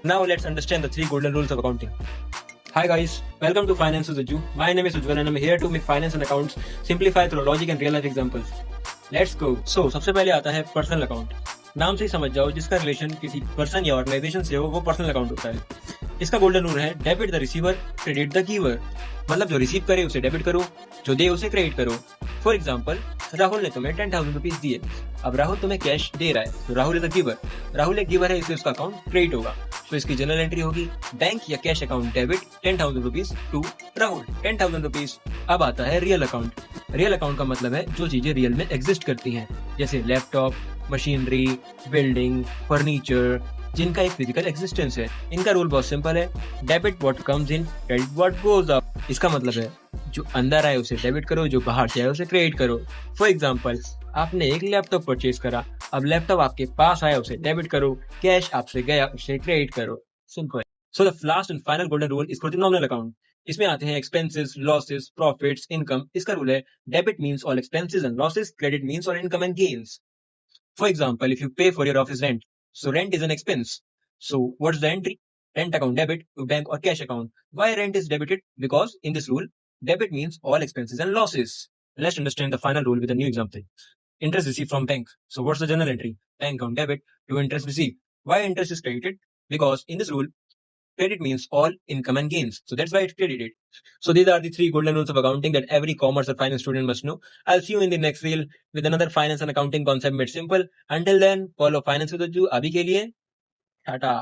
Now let's understand the three golden rules of accounting. Hi guys, welcome to Finance with Ujju. My name is Ujjwal and I'm here to make finance and accounts simplify through logic and real life examples. Let's go. So सबसे पहले आता है personal account. नाम से ही समझ जाओ जिसका relation किसी पर्सन या ऑर्गेनाइजेशन से हो वो पर्सनल अकाउंट होता है. इसका गोल्डन रूल है debit the receiver credit the giver. मतलब जो रिसीव करे उसे डेबिट करो, जो दे उसे क्रेडिट करो. फॉर एग्जाम्पल, राहुल ने तुम्हें 10,000 रुपीज दिए. अब राहुल तुम्हें कैश दे रहा है तो Rahul is a giver. Rahul एक गिवर है इसलिए उसका अकाउंट क्रेडिट होगा. तो इसकी जनरल एंट्री होगी बैंक या cash account debit 10,000 rupees to Rahul 10,000 rupees. अब आता है रियल अकाउंट. रियल अकाउंट का मतलब है जो चीजें रियल में एग्जिस्ट करती हैं, जैसे लैपटॉप, मशीनरी, बिल्डिंग, फर्नीचर, जिनका एक फिजिकल एग्जिस्टेंस है. इनका रूल बहुत सिंपल है, debit what comes in, credit what goes out. इसका मतलब है जो अंदर आए उसे डेबिट करो, जो बाहर से आए उसे क्रेडिट करो. फॉर एग्जाम्पल, आपने एक लैपटॉप परचेज करा, अब लैपटॉप आपके पास आया उसे डेबिट करो, कैश आपसे गया उसे क्रेडिट करो. Simple. So the last and final golden rule is for the nominal account. इसमें आते हैं एक्सपेंसेस, लॉसेस, प्रॉफिट्स, इनकम. इसका रूल है debit means all expenses and losses, credit means all income and gains. For example, if you pay for your office rent, so rent is an expense. So what's the entry? Rent account debit to bank or cash account. Why rent is debited? Because in this rule, debit means all expenses and losses. Let's understand the final rule with a new example. Interest received from bank. So what's the journal entry? Bank account debit to interest received. Why interest is credited? Because in this rule, credit means all income and gains. So that's why it's credited. So these are the three golden rules of accounting that every commerce or finance student must know. I'll see you in the next reel with another finance and accounting concept made simple. Until then, follow finance with Ujju. Abhi ke liye, tata.